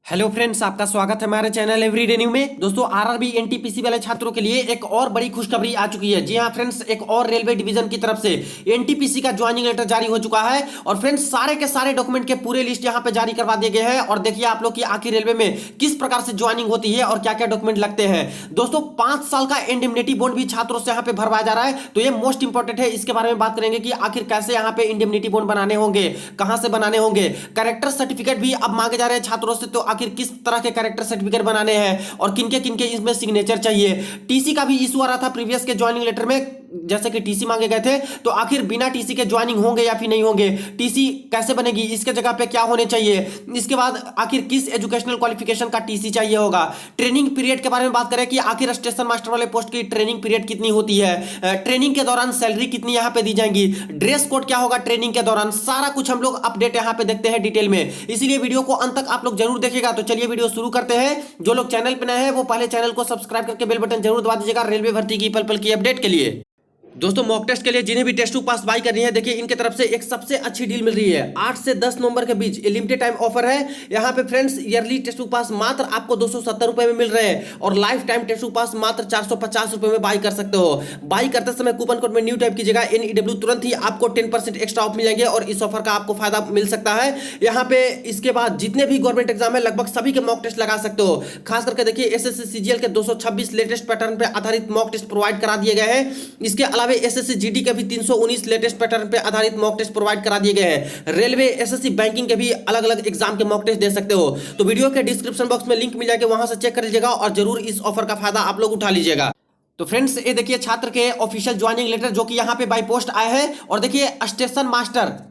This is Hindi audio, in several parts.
हेलो फ्रेंड्स, आपका स्वागत है हमारे चैनल एवरीडे न्यू में। दोस्तों, आरआरबी एनटीपीसी वाले छात्रों के लिए एक और बड़ी खुशखबरी आ चुकी है। जी हां फ्रेंड्स, एक और रेलवे डिवीजन की तरफ से एनटीपीसी का ज्वाइनिंग लेटर जारी हो चुका है। और फ्रेंड्स, सारे के सारे डॉक्यूमेंट के पूरे लिस्ट यहां पे जारी करवा दिए गए हैं। और देखिए आप लोग की आखिर रेलवे में किस प्रकार से ज्वाइनिंग होती है और क्या क्या डॉक्यूमेंट लगते हैं। दोस्तों, 5 साल का इंडेमनिटी बॉन्ड भी छात्रों से यहाँ पे भरवाया जा रहा है, तो ये मोस्ट इंपॉर्टेंट है। इसके बारे में बात करेंगे कि आखिर कैसे यहाँ पे इंडेमनिटी बॉन्ड बनाने होंगे, कहां से बनाने होंगे। कैरेक्टर सर्टिफिकेट भी अब मांगे जा रहे हैं छात्रों से, तो आखिर किस तरह के कैरेक्टर सर्टिफिकेट बनाने हैं और किनके किनके इसमें सिग्नेचर चाहिए। टीसी का भी इशू आ रहा था प्रीवियस के ज्वाइनिंग लेटर में, जैसे कि टीसी मांगे गए थे, तो आखिर बिना टीसी के ज्वाइनिंग होंगे या फिर नहीं होंगे, टीसी कैसे बनेगी, इसके जगह पे क्या होने चाहिए। इसके बाद आखिर किस एजुकेशनल क्वालिफिकेशन का टीसी चाहिए होगा। ट्रेनिंग पीरियड के बारे में बात करें कि आखिर स्टेशन मास्टर वाले पोस्ट की ट्रेनिंग पीरियड कितनी होती है, ट्रेनिंग के दौरान सैलरी कितनी यहां पे दी जाएगी, ड्रेस कोड क्या होगा ट्रेनिंग के दौरान, सारा कुछ हम लोग अपडेट यहां पे देखते हैं डिटेल में। इसीलिए वीडियो को अंत तक आप लोग जरूर देखिएगा। तो चलिए वीडियो शुरू करते हैं। जो लोग चैनल पे नए हैं वो पहले चैनल को सब्सक्राइब करके बेल बटन जरूर दबा दीजिएगा रेलवे भर्ती की पल पल की अपडेट के लिए। दोस्तों, मॉक टेस्ट के लिए जिन्हें भी टेस्ट टू पास बाई करनी है, देखिए इनके तरफ से एक सबसे अच्छी डील मिल रही है। 8 से 10 नवंबर के बीच ये लिमिटेड टाइम ऑफर है। यहाँ पे फ्रेंड्स, ईयरली टेस्ट टू पास मात्र आपको 270 रुपए में मिल रहे हैं और लाइफ टाइम टेस्ट टू पास मात्र 450 रुपए में बाई कर सकते हो। बाई करते समय कूपन कोड में न्यू टाइप कीजिएगा NEW, तुरंत ही आपको 10% एक्स्ट्रा ऑफ मिल जाएंगे और इस ऑफर का आपको फायदा मिल सकता है। यहाँ पे इसके बाद जितने भी गवर्नमेंट एग्जाम है लगभग सभी के मॉक टेस्ट लगा सकते हो। खास करके देखिए SSC CGL के 226 लेटेस्ट पैटर्न पे आधारित मॉक टेस्ट प्रोवाइड करा दिए गए हैं। इसके अलावा SSC GD के भी 319 लेटेस्ट पैटर्न पे आधारित मॉक टेस्ट प्रोवाइड करा दिए गए हैं। रेलवे, SSC बैंकिंग के भी अलग अलग एग्जाम के मॉक टेस्ट दे सकते हो। तो वीडियो के डिस्क्रिप्शन बॉक्स में लिंक मिल जाएगा, वहां से चेक कर लीजिएगा और जरूर इस ऑफर का फायदा आप लोग उठा लीजिएगा। तो फ्रेंड्स, ये देखिए छात्र के ऑफिशियल ज्वाइनिंग लेटर जो कि यहाँ पे बाई पोस्ट आए हैं। और देखिए station master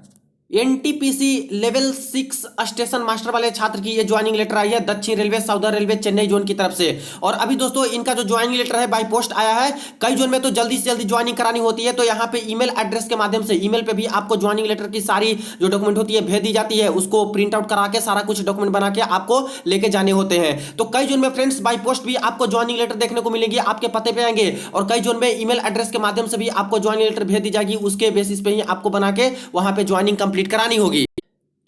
NTPC level 6 station master वाले छात्र की ये ज्वाइनिंग लेटर आई है दक्षिण railway, southern railway, Chennai zone की तरफ से। और अभी दोस्तों इनका जो ज्वाइनिंग लेटर है बाई पोस्ट आया है। कई जोन में तो जल्दी से जल्दी ज्वाइनिंग करानी होती है, तो यहाँ पे ईमेल एड्रेस के माध्यम से ईमेल पे भी आपको ज्वाइनिंग लेटर की सारी जो डॉक्यूमेंट होती है भेज दी जाती है। उसको प्रिंट आउट करा के सारा कुछ डॉक्यूमेंट बना के आपको लेके जाने होते हैं। तो कई जोन में फ्रेंड्स बाई पोस्ट भी आपको ज्वाइनिंग लेटर देखने को मिलेंगे, आपके पते पे आएंगे। और कई जोन में ईमेल एड्रेस के माध्यम से भी आपको ज्वाइनिंग लेटर भेज दी जाएगी, उसके बेसिस पे ही आपको बना के वहां पे ज्वाइनिंग कंप्लीट करानी होगी।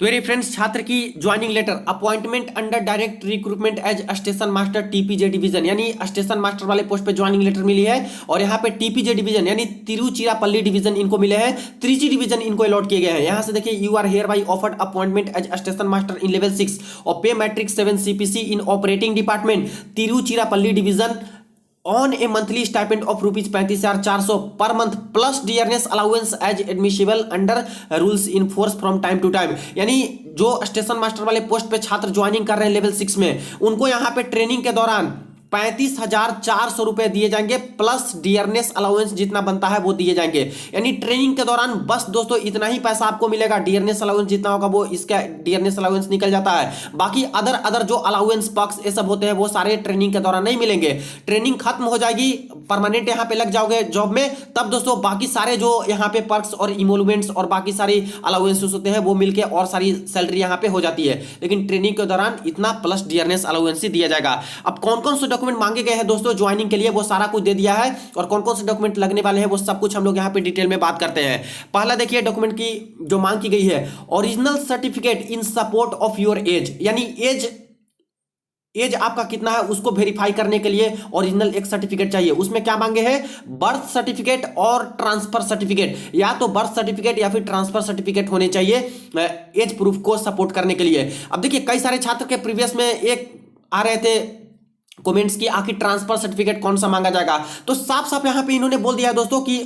तो मेरे फ्रेंड्स, छात्र की joining letter appointment under direct recruitment as station master TPJ division, यानी स्टेशन मास्टर वाले पोस्ट पे ज्वाइनिंग लेटर मिली है। और यहाँ पे TPJ डिवीजन यानी तिरुचिरापल्ली डिवीजन इनको मिले हैं, त्रिची डिवीजन इनको अलॉट किए गए हैं। यहाँ से देखिए, you are hereby offered appointment as station master in level 6 और pay matrix 7 CPC in operating department Tiruchirappalli division on a monthly stipend of ₹35,400 per month plus dearness allowance as admissible under rules in force from time to time. यानी जो स्टेशन मास्टर वाले पोस्ट पे छात्र ज्वाइनिंग कर रहे हैं लेवल 6 में, उनको यहाँ पे ट्रेनिंग के दौरान 35,400 रुपए दिए जाएंगे प्लस डियरनेस अलाउंस जितना बनता है वो दिए जाएंगे। यानी ट्रेनिंग के दौरान बस दोस्तों इतना ही पैसा आपको मिलेगा। डियरनेस अलाउंस जितना होगा वो इसका डियरनेस अलाउंस निकल जाता है। बाकी अदर जो अलाउंस पक्स ये सब होते हैं वो सारे ट्रेनिंग के दौरान नहीं मिलेंगे। ट्रेनिंग खत्म हो जाएगी, परमानेंट यहाँ पे लग जाओगे जॉब में, तब दोस्तों बाकी सारे जो यहाँ पे पर्क्स और इमोलुमेंट्स और बाकी सारी अलाउंसेस होते हैं वो मिलके और सारी सैलरी यहाँ पे हो जाती है। लेकिन ट्रेनिंग के दौरान इतना प्लस डियरनेस अलाउंस ही दिया जाएगा। अब कौन कौन से डॉक्यूमेंट मांगे गए हैं दोस्तों ज्वाइनिंग के लिए, वो सारा कुछ दे दिया है। और कौन कौन से डॉक्यूमेंट लगने वाले हैं वो सब कुछ हम लोग यहाँ पे डिटेल में बात करते हैं। पहला देखिए डॉक्यूमेंट की जो मांग की गई है, original certificate in support of your age, यानी एज आपका कितना है उसको वेरीफाई करने के लिए ओरिजिनल एक सर्टिफिकेट चाहिए। उसमें क्या मांगे हैं, बर्थ सर्टिफिकेट और ट्रांसफर सर्टिफिकेट, या तो बर्थ सर्टिफिकेट या फिर ट्रांसफर सर्टिफिकेट होने चाहिए एज प्रूफ को सपोर्ट करने के लिए। अब देखिए कई सारे छात्र के प्रीवियस में एक आ रहे थे कमेंट्स की आखिर ट्रांसफर सर्टिफिकेट कौन सा मांगा जाएगा, तो साफ साफ यहां पे इन्होंने बोल दिया है दोस्तों कि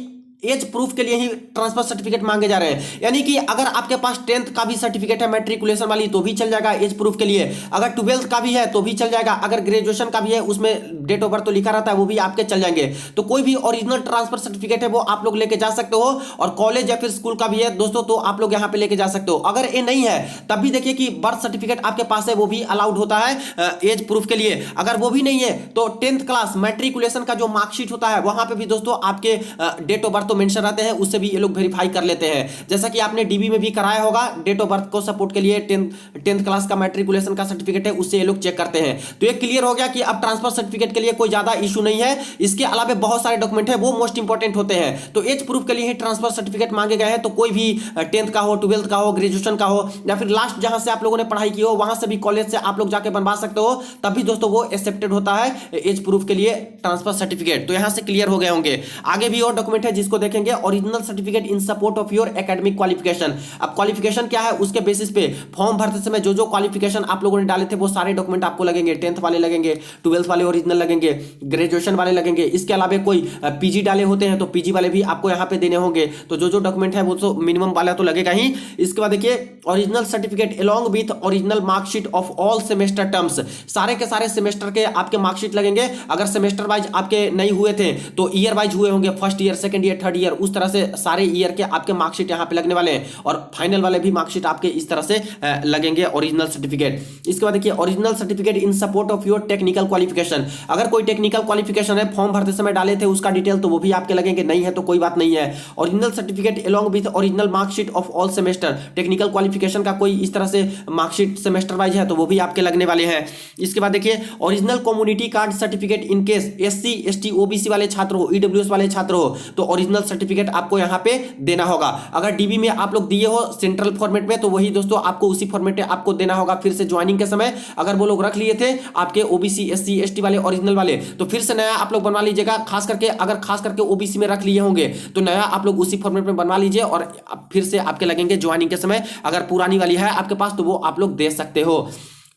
एज प्रूफ के लिए ही ट्रांसफर सर्टिफिकेट मांगे जा रहे हैं। यानी कि अगर आपके पास 10th का भी सर्टिफिकेट है मैट्रिकुलेशन वाली तो भी चल जाएगा एज प्रूफ के लिए, अगर 12th का भी है तो भी चल जाएगा, अगर ग्रेजुएशन का भी है उसमें डेट ऑफ बर्थ तो लिखा रहता है वो भी आपके चल जाएंगे। तो कोई भी ओरिजिनल ट्रांसफर सर्टिफिकेट है वो आप लोग लेके जा सकते हो। और कॉलेज या फिर स्कूल का भी है दोस्तों तो आप लोग यहाँ पे लेके जा सकते हो। अगर ये नहीं है तब भी देखिए कि बर्थ सर्टिफिकेट आपके पास है वो भी अलाउड होता है एज प्रूफ के लिए। अगर वो भी नहीं है तो 10th क्लास मैट्रिकुलेशन का जो मार्कशीट होता है वहां पे भी दोस्तों आपके डेट ऑफ बर्थ तो मेंशन रहते हैं, उससे भी ये लोग वेरीफाई कर लेते हैं। जैसा कि आपने डीबी में भी कराया होगा, डेट ऑफ बर्थ को सपोर्ट के लिए 10th क्लास का मैट्रिकुलेशन का सर्टिफिकेट है, उससे ये लोग चेक करते हैं। तो ये क्लियर हो गया कि अब ट्रांसफर सर्टिफिकेट के लिए कोई ज्यादा इशू नहीं है। इसके अलावा बहुत सारे डॉक्यूमेंट है, वो मोस्ट इंपॉर्टेंट होते हैं। तो एज प्रूफ के लिए ट्रांसफर सर्टिफिकेट मांगे गए हैं। तो कोई भी 10th का हो, 12th का हो, ग्रेजुएशन का हो, या फिर लास्ट जहां से आप लोगों ने पढ़ाई की हो वहां से भी, कॉलेज से आप लोग जाके बनवा सकते हो, तब भी दोस्तों वो एक्सेप्टेड होता है एज प्रूफ के लिए ट्रांसफर सर्टिफिकेट। तो यहां से क्लियर हो गए होंगे। आगे भी और डॉक्यूमेंट है जिसको देखेंगे, original certificate in support of your academic qualification. अब क्वालिफिकेशन क्या है, उसके बेसिस पे फॉर्म भरते समय जो जो क्वालिफिकेशन आप लोगों ने डाले थे वो सारे डॉक्यूमेंट आपको लगेंगे। 10th वाले लगेंगे, 12th वाले ओरिजिनल लगेंगे, ग्रेजुएशन वाले लगेंगे। इसके अलावा कोई पीजी डाले होते हैं तो पीजी वाले भी आपको यहाँ पे देने होंगे। तो जो जो डॉक्यूमेंट है वो तो मिनिमम वाला तो लगेगा ही। इसके बाद देखिए, original certificate along with original marksheet of all semester terms. सारे के सारे सेमेस्टर के आपके मार्कशीट लगेंगे। अगर सेमेस्टर वाइज आपके नहीं हुए थे तो ईयर वाइज हुए होंगे, first year, second year, third year, उस तरह से सारे ईयर के आपके मार्कशीट यहाँ पे लगने वाले हैं। और फाइनल वाले भी मार्कशीट आपके इस तरह से लगेंगे, ओरिजिनल सर्टिफिकेट। इसके बाद देखिए, original certificate in support of your technical qualification. अगर कोई टेक्निकल क्वालिफिकेशन है, फॉर्म भरते समय डाले थे उसका डिटेल, तो वो भी आपके लगेंगे। नहीं है तो कोई बात नहीं है। Original certificate along with original marksheet of all semester. Technical qualification का कोई इस तरह से मार्कशीट सेमेस्टर वाइज है तो वो भी आपके लगने वाले हैं। इसके बाद देखिए, original community card certificate in case SC, ST, OBC वाले छात्र हो, ईडब्ल्यूएस वाले छात्र हो, तो ओरिजिनल सर्टिफिकेट आपको यहाँ पे देना होगा। अगर डीबी में आप लोग दिए हो सेंट्रल फॉर्मेट में, तो वही दोस्तों आपको उसी फॉर्मेट में आपको देना होगा फिर से ज्वाइनिंग के समय। अगर वो लोग रख लिए थे आपके ओबीसी, एससी, एसटी वाले ओरिजिनल वाले, तो फिर से नया आप लोग बनवा लीजिएगा। खास करके ओबीसी में रख लिए होंगे तो नया आप लोग उसी फॉर्मेट में बनवा लीजिए और फिर से आपके लगेंगे ज्वाइनिंग के समय। अगर पुरानी वाली है आपके पास तो वो आप लोग दे सकते हो।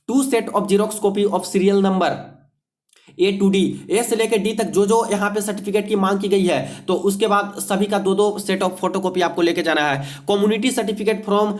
2 set of Xerox copy of serial number A to D, A से लेकर डी तक जो जो यहाँ पे सर्टिफिकेट की मांग की गई है, तो उसके बाद सभी का 2-2 सेट ऑफ फोटोकॉपी आपको लेके जाना है। Community certificate from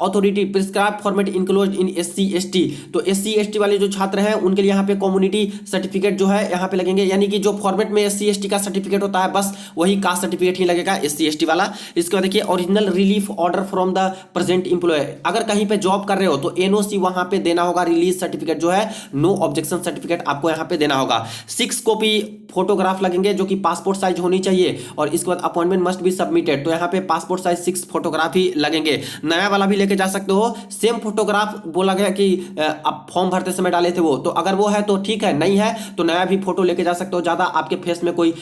authority prescribe format enclosed in SC, ST. तो एससी, एसटी वाले जो छात्र हैं उनके लिए यहाँ पे कम्युनिटी सर्टिफिकेट जो है यहाँ पे लगेंगे, यानी कि जो फॉर्मेट में एससी, एसटी का सर्टिफिकेट होता है बस वही कास्ट सर्टिफिकेट ही लगेगा, एससी, एसटी वाला। इसके बाद देखिए, original relief order from the present employ. अगर कहीं पे जॉब कर रहे हो तो एनओसी वहां पे देना होगा। रिलीज सर्टिफिकेट जो है, नो ऑब्जेक्शन सर्टिफिकेट आपको यहाँ पे देना होगा। 6 कॉपी फोटोग्राफ लगेंगे जो कि पासपोर्ट साइज होनी चाहिए। और इसके बाद अपॉइंटमेंट मस्ट बी सबमिटेड, तो यहाँ पे पासपोर्ट साइज 6 फोटोग्राफ ही लगेंगे। नया वाला भी लेके जा सकते हो। सेम फोटोग्राफ बोला गया कि आप फॉर्म भरते समय डाले थे वो, तो अगर वो है तो ठीक है, नहीं है तो नया भी फोटो लेके जा सकते हो। ज्यादा आपके फेस में कोई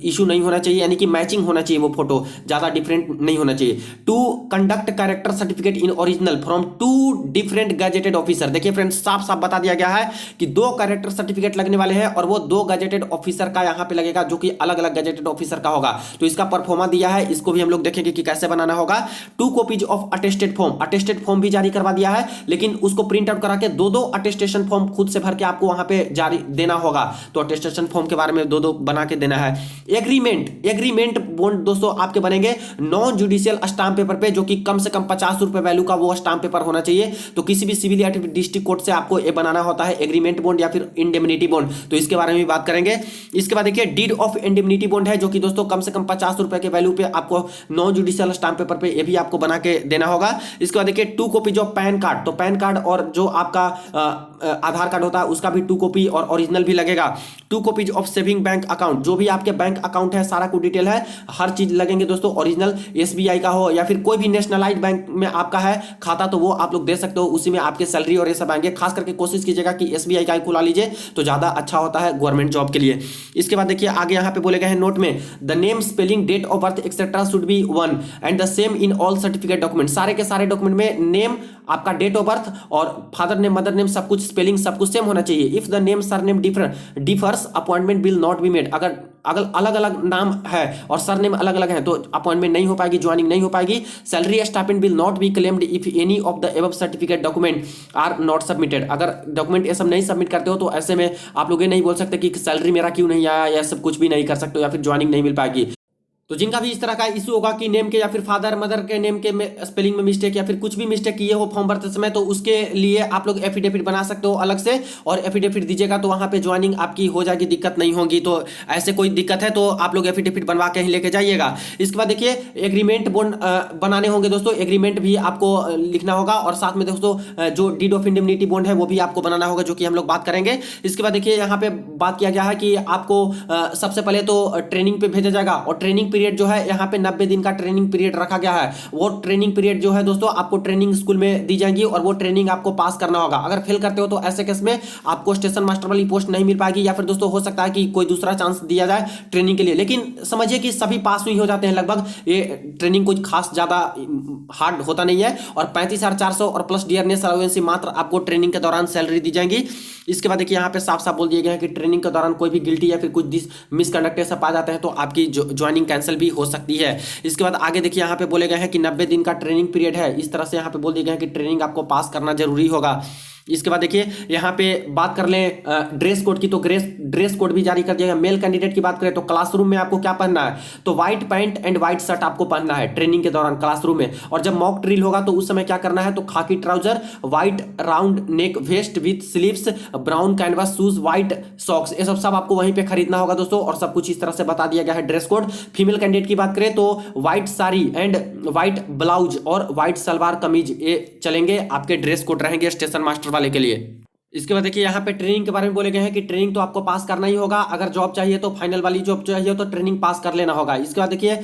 इशू नहीं होना चाहिए, यानी कि मैचिंग होना चाहिए वो फोटो, ज्यादा डिफरेंट नहीं होना चाहिए। 2 conduct character certificate in original from 2 different gazetted officer. देखिए फ्रेंड्स, साफ साफ बता दिया गया है कि 2 कैरेक्टर सर्टिफिकेट लगने वाले हैं और वो 2 गैजेटेड ऑफिसर का यहाँ पे लगेगा, जो कि अलग अलग गैजेटेड ऑफिसर का होगा। तो इसका परफॉर्मा दिया है, इसको भी हम लोग देखेंगे कि कैसे बनाना होगा। 2 copies of attested form, attested form भी जारी करवा दिया है, लेकिन उसको प्रिंट आउट करा के 2-2 अटेस्टेशन फॉर्म खुद से भर के आपको वहां पे जारी देना होगा। तो अटेस्टेशन फॉर्म के बारे में 2-2 बना के देना है। एग्रीमेंट बॉन्ड दोस्तों आपके बनेंगे नॉन जुडिशियल स्टाम्प पेपर पे, जो कि कम से कम 50 रुपए वैल्यू का वो स्टाम्प पेपर होना चाहिए। तो किसी भी सिविल या डिस्ट्रिक्ट कोर्ट से आपको ये बनाना होता है, एग्रीमेंट बॉन्ड या फिर इंडेमनिटी बॉन्ड। तो इसके बारे में भी बात करेंगे। इसके बाद देखिए, डीड ऑफ इंडेमनिटी बॉन्ड है, जो कि दोस्तों कम से कम 50 रुपए के वैल्यू पे आपको नॉन जुडिशियल स्टाम्प पेपर पे ये भी आपको बना के देना होगा। इसके बाद देखिए, 2 कॉपीज ऑफ पैन कार्ड, तो पैन कार्ड और जो आपका आधार कार्ड होता है उसका भी 2 कॉपी और ओरिजिनल भी लगेगा। 2 copies of saving bank account, जो भी आपके बैंक अकाउंट है सारा को डिटेल है, हर चीज लगेंगे दोस्तों ओरिजिनल। एसबीआई का हो या फिर कोई भी नेशनलाइज्ड बैंक में आपका है खाता तो वो आप लोग दे सकते हो, उसी में आपके सैलरी और ये सब आएंगे। खास करके कोशिश कीजिएगा कि एसबीआई का ही खुला लीजिए तो ज्यादा अच्छा होता है गवर्नमेंट जॉब के लिए। इसके बाद देखिए, आगे यहाँ पे बोले गए हैं नोट में, the name, spelling, date of birth etcetera should be one and the same in all certificate document. सारे के सारे डॉक्यूमेंट में नेम, आपका डेट ऑफ बर्थ और फादर नेम, मदर नेम, सब कुछ स्पेलिंग सब कुछ सेम होना चाहिए। If the name surname differs appointment will not be made. अगर अलग अलग नाम है और सरनेम अलग अलग है तो अपॉइंटमेंट नहीं हो पाएगी, ज्वाइनिंग नहीं हो पाएगी। Salary stipend will not be claimed if any of the above certificate document are not submitted. अगर डॉक्यूमेंट ये सब नहीं सबमिट करते हो तो ऐसे में आप लोग ये नहीं बोल सकते कि सैलरी मेरा क्यों नहीं आया, या सब कुछ भी नहीं कर सकते हो, या फिर ज्वाइनिंग नहीं मिल पाएगी। तो जिनका भी इस तरह का इशू होगा कि नेम के या फिर फादर मदर के नेम के स्पेलिंग में मिस्टेक या फिर कुछ भी मिस्टेक किए हो फॉर्म भरते समय, तो उसके लिए आप लोग एफिडेविट बना सकते हो अलग से, और एफिडेविट दीजिएगा तो वहां पे ज्वाइनिंग आपकी हो जाएगी, दिक्कत नहीं होगी। तो ऐसे कोई दिक्कत है तो आप लोग एफिडेविट बनवा के ही लेके जाइएगा। इसके बाद देखिए, एग्रीमेंट बॉन्ड बनाने होंगे दोस्तों, एग्रीमेंट भी आपको लिखना होगा, और साथ में दोस्तों जो डीड ऑफ इंडेमनिटी बॉन्ड है वो भी आपको बनाना होगा, जो कि हम लोग बात करेंगे। इसके बाद देखिए, यहाँ पे बात किया गया है कि आपको सबसे पहले तो ट्रेनिंग पे भेजा जाएगा, और ट्रेनिंग पीरियड जो है यहाँ पे 90 दिन का ट्रेनिंग पीरियड रखा गया है। वो ट्रेनिंग पीरियड जो है दोस्तों आपको ट्रेनिंग स्कूल में दी जाएंगी और वो ट्रेनिंग आपको पास करना होगा। अगर फेल करते हो तो ऐसे केस में आपको स्टेशन मास्टर वाली पोस्ट नहीं मिल पाएगी, या फिर दोस्तों हो सकता है कि कोई दूसरा चांस दिया जाए ट्रेनिंग के लिए। लेकिन समझिए कि सभी पास हुई हो जाते हैं लगभग, ये ट्रेनिंग कुछ खास ज्यादा हार्ड होता नहीं है। और 35,400 और प्लस डियरनेस अलाउंस मात्र आपको ट्रेनिंग के दौरान सैलरी दी जाएंगी। इसके बाद देखिए यहाँ पे साफ साफ बोल दिया गया है कि ट्रेनिंग के दौरान कोई भी गिल्टी या फिर कुछ मिसकंडक्ट ऐसा पा जाते हैं तो आपकी ज्वाइनिंग कैंसिल भी हो सकती है। इसके बाद आगे देखिए यहाँ पे बोले गए हैं कि 90 दिन का ट्रेनिंग पीरियड है। इस तरह से यहाँ पे बोल दिया गया है कि ट्रेनिंग आपको पास करना जरूरी होगा। इसके बाद देखिए यहाँ पे बात कर लें ड्रेस कोड की, तो ड्रेस कोड भी जारी कर दिया गया। मेल कैंडिडेट की बात करें तो क्लासरूम में आपको क्या पहनना है, तो white pant and white shirt आपको पहनना है ट्रेनिंग के दौरान क्लासरूम में। और जब मॉक ड्रिल होगा तो उस समय क्या करना है, तो khaki trouser, white round neck vest with sleeves, brown canvas shoes, white socks, ये सब आपको वहीं पे खरीदना होगा दोस्तों। और सब कुछ इस तरह से बता दिया गया है ड्रेस कोड। फीमेल कैंडिडेट की बात करें तो white sari and white blouse और व्हाइट सलवार कमीज ये चलेंगे, आपके ड्रेस कोड रहेंगे स्टेशन मास्टर वाले के लिए। इसके बाद देखिए यहाँ पे ट्रेनिंग के बारे में बोले गए हैं कि ट्रेनिंग तो आपको पास करना ही होगा। अगर जॉब चाहिए तो फाइनल वाली जॉब चाहिए तो ट्रेनिंग पास कर लेना होगा। इसके बाद देखिए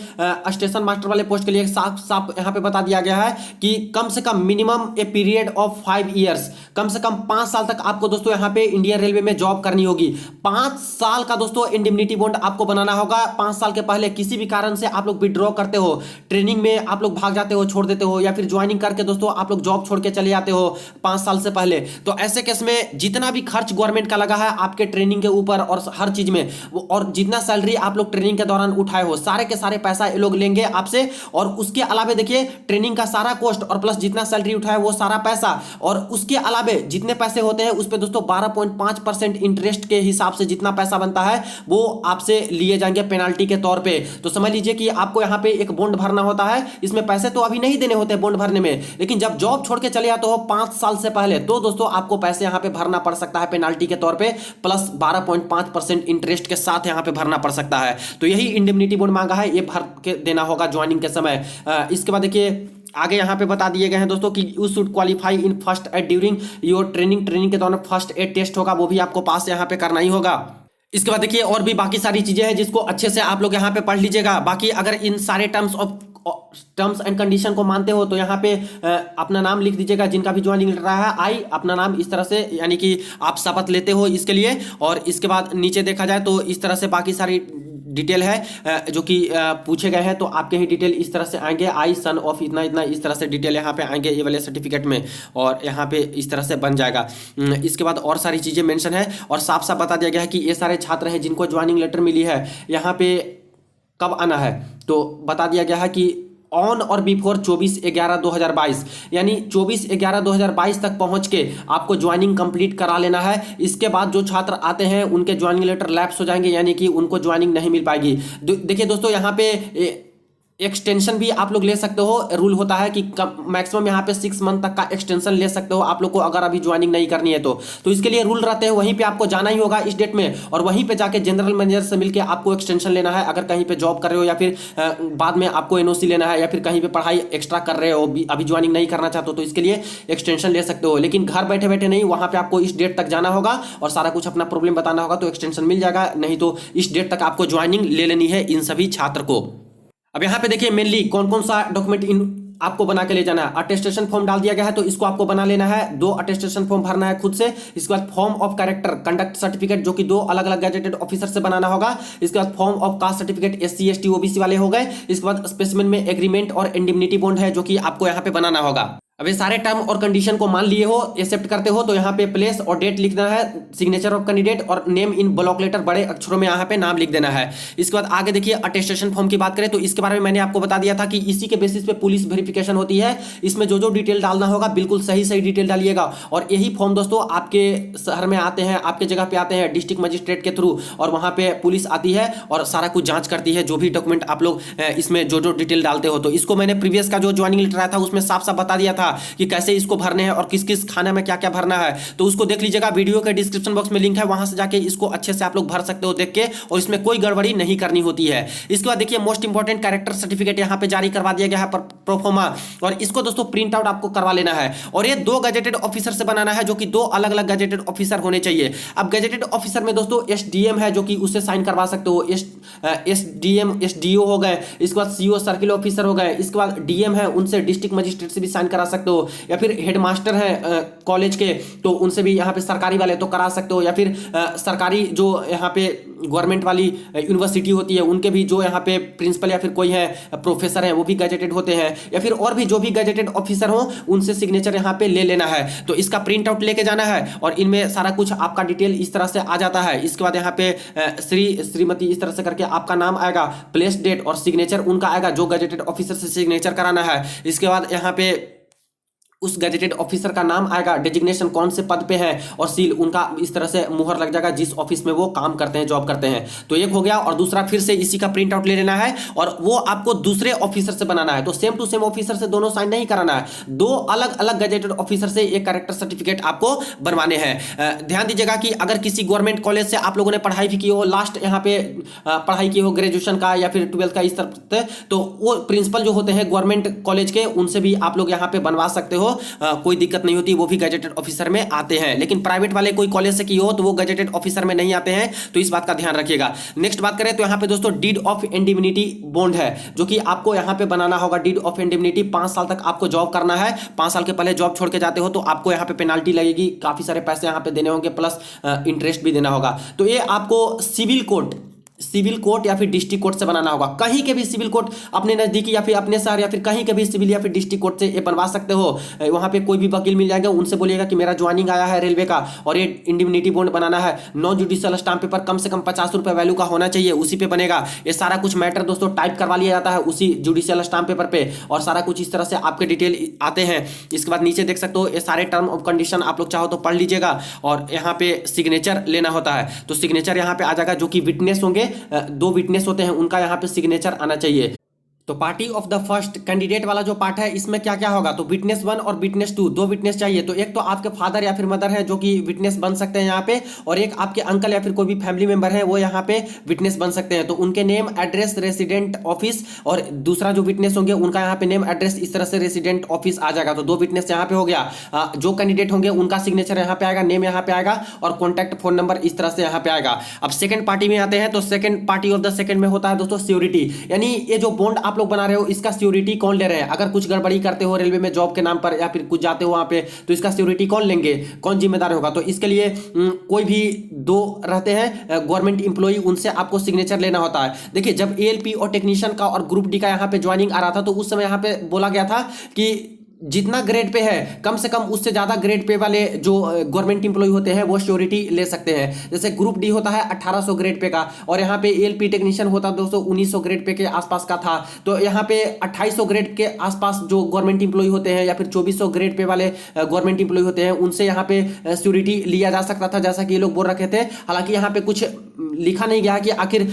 स्टेशन मास्टर वाले पोस्ट के लिए साफ साफ यहाँ पे बता दिया गया है कि कम से कम minimum a period of 5 years, कम से कम 5 साल तक आपको दोस्तों यहाँ पे इंडियन रेलवे में जॉब करनी होगी। 5 साल का दोस्तों इंडिमनिटी बॉन्ड आपको बनाना होगा। 5 साल के पहले किसी भी कारण से आप लोग विड्रॉ करते हो, ट्रेनिंग में आप लोग भाग जाते हो, छोड़ देते हो, या फिर ज्वाइनिंग करके दोस्तों आप लोग जॉब छोड़ के चले जाते हो 5 साल से पहले, तो ऐसे केस में जितना भी खर्च गवर्नमेंट का लगा है आपके ट्रेनिंग के ऊपर और हर चीज में, और जितना सैलरी आप लोग ट्रेनिंग के दौरान उठाए हो सारे के सारे पैसा ये लोग लेंगे आपसे। और उसके अलावे देखिए ट्रेनिंग का सारा कॉस्ट और प्लस जितना सैलरी उठाए वो सारा पैसा, और उसके अलावे जितने पैसे होते हैं उस पे दोस्तों 12.5% इंटरेस्ट के हिसाब से जितना पैसा बनता है वो आपसे लिए जाएंगे पेनाल्टी के तौर पे। तो समझ लीजिए कि आपको यहाँ पे एक बॉन्ड भरना होता है। इसमें पैसे तो अभी नहीं देने होते बॉन्ड भरने में, लेकिन जब जॉब छोड़ के चले जाते हो 5 साल से पहले तो दोस्तों आपको पैसे यहाँ पे भरना पड़ सकता है पेनाल्टी के तौर पे, प्लस 12.5% इंटरेस्ट के साथ यहाँ पे भरना पड़ सकता है। तो यही इंडेमनिटी बॉन्ड मांगा है, ये भर के देना होगा ज्वाइनिंग के समय। इसके बाद देखिए आगे यहाँ पे बता दिए गए हैं दोस्तों कि you should qualify in first aid during your training के दौरान फर्स्ट एड टेस्ट होगा, वो भी आपको पास यहाँ पे करना ही होगा। इसके बाद देखिए और भी बाकी सारी चीजें हैं जिसको अच्छे से आप लोग यहाँ पे पढ़ लीजिएगा। बाकी अगर इन सारे टर्म्स एंड कंडीशन को मानते हो तो यहाँ पे अपना नाम लिख दीजिएगा। जिनका भी ज्वाइनिंग लेटर रहा है आई अपना नाम इस तरह से, यानी कि आप शपथ लेते हो इसके लिए। और इसके बाद नीचे देखा जाए तो इस तरह से बाकी सारी डिटेल है जो कि पूछे गए हैं, तो आपके ही डिटेल इस तरह से आएंगे, आई सन ऑफ इतना इतना, इस तरह से डिटेल यहाँ पे आएंगे ये वाले सर्टिफिकेट में, और यहाँ पे इस तरह से बन जाएगा। इसके बाद और सारी चीज़ें मेंशन है और साफ साफ बता दिया गया है कि ये सारे छात्र हैं जिनको ज्वाइनिंग लेटर मिली है यहाँ पे कब आना है, तो बता दिया गया है कि ऑन और बिफोर 24/11/2022, यानी 24/11/2022 तक पहुंच के आपको ज्वाइनिंग कंप्लीट करा लेना है। इसके बाद जो छात्र आते हैं उनके ज्वाइनिंग लेटर लैप्स हो जाएंगे, यानी कि उनको ज्वाइनिंग नहीं मिल पाएगी। देखिए दोस्तों यहाँ पे एक्सटेंशन भी आप लोग ले सकते हो। रूल होता है कि मैक्सिमम यहाँ पे 6 मंथ तक का एक्सटेंशन ले सकते हो आप लोग को, अगर अभी ज्वाइनिंग नहीं करनी है तो इसके लिए रूल रहते हैं। वहीं पे आपको जाना ही होगा इस डेट में, और वहीं पे जाके जनरल मैनेजर से मिलकर आपको एक्सटेंशन लेना है। अगर कहीं पे जॉब कर रहे हो या फिर बाद में आपको एनओसी लेना है, या फिर कहीं पे पढ़ाई एक्स्ट्रा कर रहे हो अभी ज्वाइनिंग नहीं करना चाहते हो, तो इसके लिए एक्सटेंशन ले सकते हो। लेकिन घर बैठे बैठे नहीं, वहाँ पे आपको इस डेट तक जाना होगा और सारा कुछ अपना प्रॉब्लम बताना होगा, तो एक्सटेंशन मिल जाएगा। नहीं तो इस डेट तक आपको ज्वाइनिंग ले लेनी है इन सभी छात्र को। अब यहाँ पे देखिए मेनली कौन कौन सा डॉक्यूमेंट आपको बना के ले जाना है। अटेस्टेशन फॉर्म डाल दिया गया है तो इसको आपको बना लेना है। 2 अटेस्टेशन फॉर्म भरना है खुद से। इसके बाद form of character conduct certificate जो कि 2 अलग अलग गैजेटेड ऑफिसर से बनाना होगा। इसके बाद form of caste certificate SC ST OBC वाले हो गए। इसके बाद स्पेसिमेन में एग्रीमेंट और इंडिमनिटी बॉन्ड है जो कि आपको यहाँ पे बनाना होगा। अब ये सारे टर्म और कंडीशन को मान लिए हो, एक्सेप्ट करते हो, तो यहाँ पे प्लेस और डेट लिखना है, सिग्नेचर ऑफ कैंडिडेट और नेम इन ब्लॉक लेटर बड़े अक्षरों में यहाँ पे नाम लिख देना है। इसके बाद आगे देखिए अटेस्टेशन फॉर्म की बात करें तो इसके बारे में मैंने आपको बता दिया था कि इसी के बेसिस पे पुलिस वेरिफिकेशन होती है। इसमें जो जो डिटेल डालना होगा बिल्कुल सही सही डिटेल डालिएगा। और यही फॉर्म दोस्तों आपके शहर में आते हैं, आपके जगह पे आते हैं डिस्ट्रिक्ट मजिस्ट्रेट के थ्रू, और वहाँ पे पुलिस आती है और सारा कुछ जाँच करती है जो भी डॉक्यूमेंट आप लोग इसमें जो जो डिटेल डालते हो। तो इसको मैंने प्रीवियस का जो ज्वाइनिंग लेटर आया था उसमें साफ साफ बता दिया था था कि कैसे इसको भरने हैं और किस किस खाने में क्या क्या भरना है, तो उसको देख लीजिएगा। वीडियो के डिस्क्रिप्शन बॉक्स में लिंक है, वहां से जाके इसको अच्छे से आप लोग भर सकते हो देख के, और इसमें कोई गड़बड़ी नहीं करनी होती है। इसके बाद देखिए मोस्ट इंपॉर्टेंट कैरेक्टर सर्टिफिकेट यहाँ पे जारी करवा दिया गया है प्रोफोमा, और इसको दोस्तों प्रिंट आउट आपको करवा लेना है। और ये 2 गजेटेड ऑफिसर से बनाना है, जो कि 2 अलग अलग गजेटेड ऑफिसर होने चाहिए। अब गजेटेड ऑफिसर में दोस्तों एसडीएम है, जो कि उससे साइन करवा सकते हो। एसडीएम एसडीओ हो गए, इसके बाद सीओ सर्किल ऑफिसर हो गए, इसके बाद डीएम है उनसे डिस्ट्रिक्ट मजिस्ट्रेट से भी साइन करा सकते हो, या फिर हेडमास्टर है कॉलेज के, तो उनसे भी यहाँ पे सरकारी वाले तो करा सकते हो, या फिर सरकारी जो यहाँ पे गवर्नमेंट वाली यूनिवर्सिटी होती है उनके भी जो यहाँ पे प्रिंसिपल या फिर कोई है प्रोफेसर है वो भी गजेटेड होते हैं, या फिर और भी जो भी गजेटेड ऑफिसर हो उनसे सिग्नेचर यहाँ पे ले लेना है। तो इसका प्रिंट आउट लेके जाना है, और इनमें सारा कुछ आपका डिटेल इस तरह से आ जाता है। इसके बाद यहाँ पे श्रीमती इस तरह से करके आपका नाम आएगा, प्लेस डेट और सिग्नेचर उनका आएगा जो गजेटेड ऑफिसर से सिग्नेचर कराना है। इसके बाद यहाँ पे उस गजेटेड ऑफिसर का नाम आएगा, डेजिग्नेशन कौन से पद पे है, और सील उनका इस तरह से मुहर लग जाएगा जिस ऑफिस में वो काम करते हैं, जॉब करते हैं। तो एक हो गया, और दूसरा फिर से इसी का प्रिंट आउट ले लेना है, और वो आपको दूसरे ऑफिसर से बनाना है। तो सेम टू सेम ऑफिसर से दोनों साइन नहीं कराना है, 2 अलग अलग गजेटेड ऑफिसर से एक कैरेक्टर सर्टिफिकेट आपको बनवाने हैं। ध्यान दीजिएगा कि अगर किसी गवर्नमेंट कॉलेज से आप लोगों ने पढ़ाई भी की हो, लास्ट यहाँ पे पढ़ाई की हो ग्रेजुएशन का या फिर 12th का इस तरह से, तो वो प्रिंसिपल जो होते हैं गवर्नमेंट कॉलेज के उनसे भी आप लोग यहाँ पे बनवा सकते हो, कोई दिक्कत नहीं होती, वो भी गजेटेड ऑफिसर में आते हैं। लेकिन प्राइवेट वाले कोई कॉलेज से की हो तो वो गजेटेड ऑफिसर में नहीं आते हैं, तो इस बात का ध्यान रखिएगा। नेक्स्ट बात करें तो यहाँ पे दोस्तों डीड ऑफ इंडिमिनिटी बॉन्ड है, जो कि आपको यहाँ पे बनाना होगा। डीड ऑफ इंडिमिनिटी 5 साल तक आपको जॉब करना है। 5 साल के पहले जॉब छोड़ के जाते हो तो आपको यहाँ पे पेनाल्टी लगेगी, काफी सारे पैसे यहाँ पे देने होंगे, प्लस इंटरेस्ट भी देना होगा। तो ये आपको सिविल कोर्ट या फिर डिस्ट्रिक्ट कोर्ट से बनाना होगा। कहीं के भी सिविल कोर्ट अपने नजदीकी या फिर अपने शहर या फिर कहीं के भी सिविल या फिर डिस्ट्रिक्ट कोर्ट से ये बनवा सकते हो। वहां पे कोई भी वकील मिल जाएगा, उनसे बोलिएगा कि मेरा ज्वाइनिंग आया है रेलवे का और ये इंडिमिनिटी बॉन्ड बनाना है, नॉन जुडिशियल स्टाम्प पेपर कम से कम 50 रुपए वैल्यू का होना चाहिए, उसी पे बनेगा। ये सारा कुछ मैटर दोस्तों टाइप करवा लिया जाता है उसी जुडिशियल स्टाम्प पेपर पे, और सारा कुछ इस तरह से आपके डिटेल आते हैं। इसके बाद नीचे देख सकते हो ये सारे टर्म ऑफ कंडीशन आप लोग चाहो तो पढ़ लीजिएगा, और यहाँ पे सिग्नेचर लेना होता है। तो सिग्नेचर यहाँ पे आ जाएगा, जो कि विटनेस होंगे, 2 विटनेस होते हैं, उनका यहाँ पे सिग्नेचर आना चाहिए। तो party of the first candidate वाला जो पार्ट है इसमें क्या क्या होगा, तो विटनेस 1 और विटनेस 2, 2 विटनेस चाहिए। तो एक तो आपके फादर या फिर मदर है जो कि विटनेस बन सकते हैं यहाँ पे, और एक आपके अंकल या फिर कोई भी फैमिली मेंबर है वो यहाँ पे विटनेस बन सकते हैं। तो उनके नेम, एड्रेस, रेसिडेंट ऑफिस, और दूसरा जो विटनेस होंगे उनका यहाँ पे नेम, एड्रेस इस तरह से रेसिडेंट ऑफिस आ जाएगा। तो 2 विटनेस यहाँ पे हो गया। जो कैंडिडेट होंगे उनका सिग्नेचर यहाँ पे आएगा, नेम यहाँ पे आएगा, और कॉन्टैक्ट फोन नंबर इस तरह से यहाँ पे आएगा। अब सेकंड पार्टी में आते हैं, तो second party of the second में होता है दोस्तों सिक्योरिटी, यानी ये जो बॉन्ड आप लोग बना रहे हो इसका सिक्योरिटी कौन ले रहे हैं। अगर कुछ गड़बड़ी करते हो रेलवे में जॉब के नाम पर या फिर कुछ जाते हो वहां पे, तो इसका सिक्योरिटी कौन लेंगे, कौन जिम्मेदार होगा। तो इसके लिए कोई भी 2 रहते हैं गवर्नमेंट इंप्लॉई, उनसे आपको सिग्नेचर लेना होता है। देखिए जब एएलपी और टेक्नीशियन का और ग्रुप डी का यहाँ पे ज्वाइनिंग आ रहा था, तो उस समय यहाँ पे बोला गया था कि जितना ग्रेड पे है कम से कम उससे ज्यादा ग्रेड पे वाले जो गवर्नमेंट इंप्लॉय होते हैं वो श्योरिटी ले सकते हैं। जैसे ग्रुप डी होता है 1800 ग्रेड पे का, और यहाँ पे एएलपी टेक्नीशियन होता है दोस्तों 1900 ग्रेड पे के आसपास का था। तो यहाँ पे 2800 ग्रेड के आसपास जो गवर्नमेंट इंप्लॉय होते हैं या फिर 2400 ग्रेड पे वाले गवर्नमेंट इंप्लॉय होते हैं, उनसे यहाँ पे श्योरिटी लिया जा सकता था, जैसा कि ये लोग बोल रखे थे। हालांकि यहाँ पे कुछ लिखा नहीं गया कि आखिर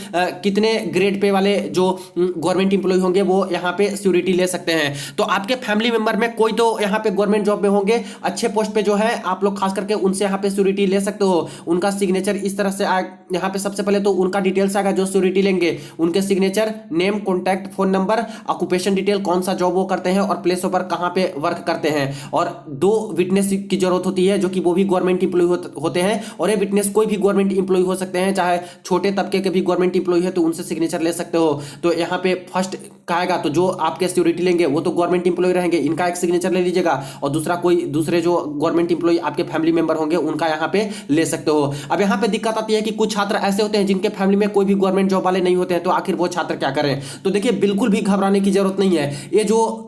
कितने ग्रेड पे वाले जो गवर्नमेंट इंप्लॉय होंगे वो यहाँ पे श्योरिटी ले सकते हैं। तो आपके फैमिली मेंबर में कोई तो यहाँ पे गवर्नमेंट जॉब में होंगे, अच्छे पोस्ट पे जो है आप लोग खास करके उनसे यहाँ पे श्योरिटी ले सकते हो। उनका सिग्नेचर इस तरह से आए, यहाँ पे सबसे पहले तो उनका डिटेल्स आएगा जो श्योरिटी लेंगे, उनके signature, name, contact phone number, occupation detail, कौन सा जॉब वो करते हैं और प्लेस ऑफ वर्क कहाँ पे वर्क करते हैं। और 2 विटनेस की जरूरत होती है जो कि वो भी गवर्नमेंट इंप्लॉय होते हैं, और ये विटनेस कोई भी गवर्नमेंट इंप्लॉय हो सकते हैं, चाहे छोटे तबके के भी गवर्नमेंट इंप्लॉय है तो उनसे सिग्नेचर ले सकते हो। तो यहाँ पे फर्स्ट कहेगा तो जो आपके सिक्योरिटी लेंगे वो तो गवर्नमेंट इंप्लॉय रहेंगे, इनका एक सिग्नेचर ले लीजिएगा, और दूसरा कोई दूसरे जो गवर्नमेंट इंप्लॉय आपके फैमिली मेंबर होंगे उनका यहाँ पे ले सकते हो। अब यहाँ पे दिक्कत आती है कि कुछ छात्र ऐसे होते हैं जिनके फैमिली में कोई भी गवर्नमेंट जॉब वाले नहीं होते हैं, तो आखिर वो छात्र क्या करें। तो देखिए बिल्कुल भी घबराने की जरूरत नहीं है। ये जो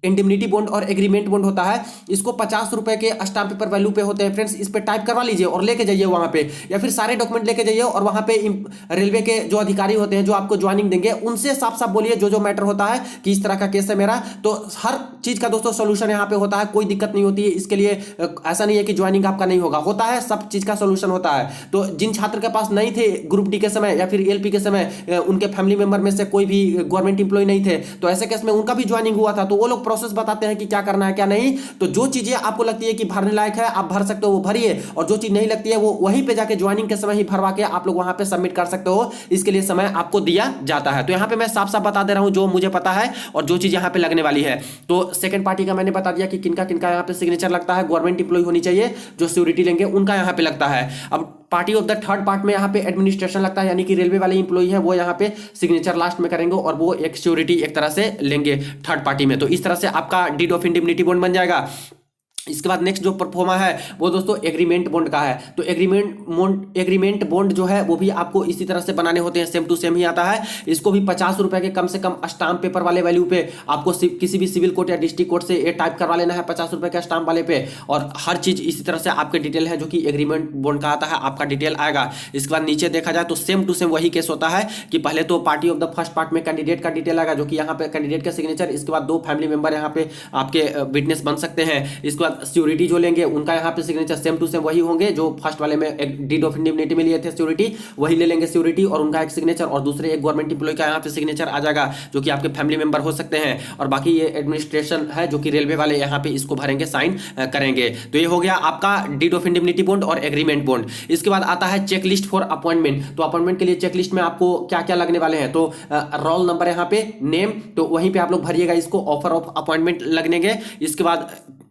इंडिमिनिटी बॉन्ड और एग्रीमेंट बॉन्ड होता है, इसको 50 रुपए के स्टाम्प पेपर वैल्यू पे होते हैं फ्रेंड्स। इस पे टाइप करवा लीजिए और लेके जाइए वहां पे, या फिर सारे डॉक्यूमेंट लेके जाइए और वहां पे रेलवे के जो अधिकारी होते हैं जो आपको ज्वाइनिंग देंगे उनसे साफ साफ बोलिए जो जो मैटर होता है कि इस तरह का केस है मेरा। तो हर चीज का दोस्तों सोल्यूशन यहाँ पे होता है, कोई दिक्कत नहीं होती है। इसके लिए ऐसा नहीं है कि ज्वाइनिंग आपका नहीं होगा, होता है, सब चीज का सोल्यूशन होता है। तो जिन छात्र के पास नहीं थे ग्रुप डी के समय या फिर एलपी के समय, उनके फैमिली मेंबर में से कोई भी गवर्नमेंट इंप्लॉय नहीं थे, तो ऐसे केस में उनका भी ज्वाइनिंग हुआ था, तो वो लोग प्रोसेस बताते हैं कि क्या करना है क्या नहीं। तो जो चीजें आपको लगती है कि भरने लायक है आप भर सकते हो वो भरिए, और जो चीज नहीं लगती है वो वहीं पे जाके ज्वाइनिंग के समय ही भरवा के आप लोग वहां पे सबमिट कर सकते हो। इसके लिए समय आपको दिया जाता है। तो यहाँ पे मैं साफ साफ बता दे रहा हूं जो मुझे पता है और जो चीज यहाँ पे लगने वाली है। तो सेकंड पार्टी का मैंने बता दिया कि किनका किनका यहाँ पे सिग्नेचर लगता है। गवर्नमेंट इंप्लॉय होनी चाहिए जो सिक्योरिटी लेंगे उनका यहाँ पे लगता है। अब party of the third part में यहाँ पे एडमिनिस्ट्रेशन लगता है, यानी कि रेलवे वाले इंप्लॉय हैं वो यहाँ पे सिग्नेचर लास्ट में करेंगे और वो एक श्योरिटी एक तरह से लेंगे थर्ड पार्टी में। तो इस तरह से आपका डीड ऑफ इंडिमनिटी बॉन्ड बन जाएगा। इसके बाद नेक्स्ट जो परफॉर्मा है वो दोस्तों एग्रीमेंट बॉन्ड का है। तो एग्रीमेंट बॉन्ड जो है वो भी आपको इसी तरह से बनाने होते हैं, सेम टू सेम ही आता है। इसको भी 50 रुपए के कम से कम स्टाम्प पेपर वाले वैल्यू पे आपको किसी भी सिविल कोर्ट या डिस्ट्रिक्ट कोर्ट से ये टाइप करवा लेना है 50 रुपए के स्टाम्प वाले पे। और हर चीज इसी तरह से आपके डिटेल है जो कि एग्रीमेंट बॉन्ड का आता है, आपका डिटेल आएगा। इसके बाद नीचे देखा जाए तो सेम टू सेम वही केस होता है कि पहले तो party of the first part में कैंडिडेट का डिटेल आएगा जो कि यहाँ पे कैंडिडेट का सिग्नेचर, इसके बाद 2 फैमिली मेंबर यहाँ पे आपके विटनेस बन सकते हैं। इसके बाद सिक्योरिटी जो लेंगे उनका यहाँ पे सिग्नेचर सेम टू सेम वही होंगे जो फर्स्ट वाले में एक डीड ऑफ इंडिमनिटी में लिए थे सिक्योरिटी, वही ले लेंगे सिक्योरिटी और उनका एक सिग्नेचर, और दूसरे एक गवर्नमेंट इंप्लॉय का यहाँ पे सिग्नेचर आ जाएगा जो कि आपके फैमिली मेंबर हो सकते हैं। और बाकी ये एडमिनिस्ट्रेशन है जो कि रेलवे वाले यहाँ पे इसको भरेंगे, साइन करेंगे। तो ये हो गया आपका डीड ऑफ इंडिमनिटी बॉन्ड और एग्रीमेंट बॉन्ड। इसके बाद आता है चेकलिस्ट फॉर अपॉइंटमेंट। तो अपॉइंटमेंट के लिए चेकलिस्ट में आपको क्या क्या लगने वाले हैं, तो रोल नंबर यहाँ पे, नेम, तो वहीं पे आप लोग भरिएगा इसको, ऑफर ऑफ अपॉइंटमेंट लगने। इसके बाद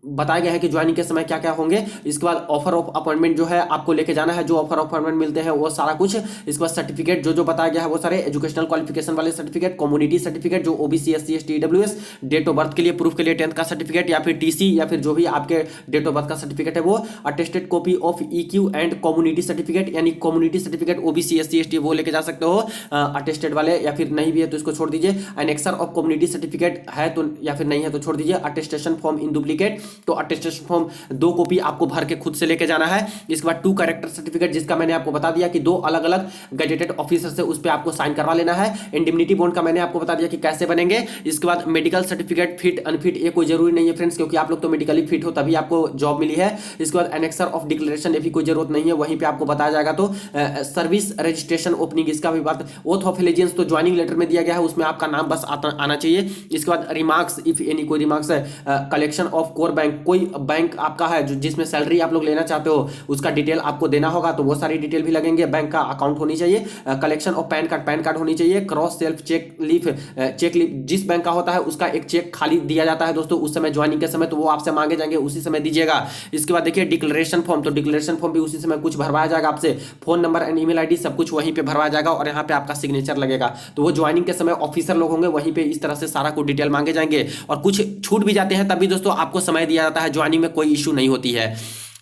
बताया गया है कि ज्वाइनिंग के समय क्या क्या होंगे। इसके बाद ऑफर ऑफ अपॉइंटमेंट जो है आपको लेके जाना है, जो ऑफर ऑफ अपॉइंटमेंट मिलते हैं वो सारा कुछ। इसके बाद सर्टिफिकेट जो बताया गया है वो सारे एजुकेशनल क्वालिफिकेशन वाले सर्टिफिकेट, कम्युनिटी सर्टिफिकेट जो OBC SC ST EWS, date of birth के लिए प्रूफ के लिए 10th का सर्टिफिकेट या फिर टीसी या फिर जो भी आपके डेट ऑफ बर्थ का सर्टिफिकेट है वो, attested copy of EQ and community certificate, यानी community certificate OBC SC ST वो लेके जा सकते हो अटेस्टेड वाले, या फिर नहीं भी है तो इसको छोड़ दीजिए। एनेक्सर ऑफ कम्युनिटी सर्टिफिकेट है तो या फिर नहीं है तो छोड़ दीजिए। अटेस्टेशन फॉर्म इन डुप्लीकेट, तो अटेस्टेशन फॉर्म 2 कॉपी आपको भर के खुद से लेके जाना है। इसके बाद 2 कैरेक्टर सर्टिफिकेट जिसका मैंने आपको बता दिया कि 2 अलग अलग गजेटेड ऑफिसर से उस पर आपको साइन करवा लेना है। इंडिमनिटी बॉन्ड का मैंने आपको बता दिया कि कैसे बनेंगे। इसके बाद मेडिकल सर्टिफिकेट, फिट अनफिट ये कोई जरूरी नहीं है फ्रेंड्स, क्योंकि आप लोग तो मेडिकली फिट हो तभी आपको जॉब मिली है। इसके बाद एनेक्सर ऑफ डिक्लेरेशन ये भी कोई जरूरत नहीं है, वहीं पे आपको बताया जाएगा। तो सर्विस रजिस्ट्रेशन ओपनिंग इसका भी बात, ओथ ऑफ एलिजेंस तो ज्वाइनिंग लेटर में दिया गया है, उसमें आपका नाम बस आना चाहिए। इसके बाद रिमार्क्स इफ एनी, कोई रिमार्क्स है, कलेक्शन ऑफ कोर बैंक, कोई बैंक आपका है जिसमें सैलरी आप लोग लेना चाहते हो उसका डिटेल आपको देना होगा, तो वो सारी डिटेल भी लगेंगे। बैंक का अकाउंट होनी चाहिए, कलेक्शन ऑफ पैन कार्ड होनी चाहिए, क्रॉस सेल्फ चेक लीफ जिस बैंक का होता है उसका एक चेक खाली दिया जाता है दोस्तों उस समय ज्वाइनिंग के समय, तो वो आपसे मांगे जाएंगे उसी समय दीजिएगा। इसके बाद देखिए डिक्लेरेशन फॉर्म, तो डिक्लेरेशन फॉर्म भी उसी समय कुछ भरवाया जाएगा आपसे, phone number and email ID सब कुछ वहीं पे भरवाया जाएगा और यहाँ पे आपका सिग्नेचर लगेगा। तो वो ज्वाइनिंग के समय ऑफिसर लोग होंगे, वहीं पे इस तरह से सारा कुछ डिटेल मांगे जाएंगे और कुछ छूट भी जाते हैं, तभी दोस्तों आपको समय दिया जाता है, ज्वाइनिंग में कोई इशू नहीं होती है।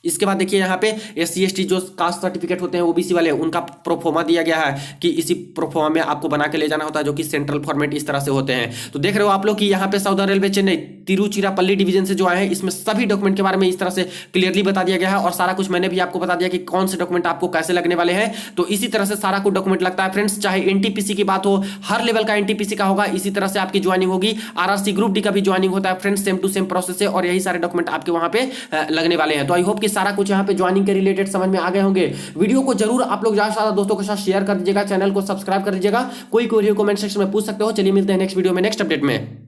इसके बाद देखिए यहाँ पे एससी एसटी जो कास्ट सर्टिफिकेट होते हैं ओबीसी वाले उनका प्रोफोमा दिया गया है कि इसी प्रोफोमा में आपको बना के ले जाना होता है, जो कि सेंट्रल फॉर्मेट इस तरह से होते हैं। तो देख रहे हो आप लोग कि यहाँ पे southern railway Chennai Tiruchirappalli division से जो आए हैं इसमें सभी डॉक्यूमेंट के बारे में इस तरह से क्लियरली बता दिया गया है और सारा कुछ मैंने भी आपको बता दिया कि कौन से डॉक्यूमेंट आपको कैसे लगने वाले हैं। तो इसी तरह से सारा कुछ डॉक्यूमेंट लगता है फ्रेंड्स, चाहे एनटीपीसी की बात हो, हर लेवल का एनटीपीसी का होगा, इसी तरह से आपकी ज्वाइनिंग होगी। आरआरसी ग्रुप डी का भी ज्वाइनिंग होता है friends, same to same process है और यही सारे डॉक्यूमेंट आपके वहां पे लगने वाले हैं। तो आई होप कि सारा कुछ यहाँ पे ज्वाइनिंग के रिलेटेड समझ में आ गए होंगे। वीडियो को जरूर आप लोग ज्यादा से ज्यादा दोस्तों के साथ शेयर कर दीजिएगा, चैनल को सब्सक्राइब कर दीजिएगा। कोई क्वेरी कमेंट सेक्शन में पूछ सकते हो। चलिए मिलते हैं नेक्स्ट वीडियो में नेक्स्ट अपडेट में।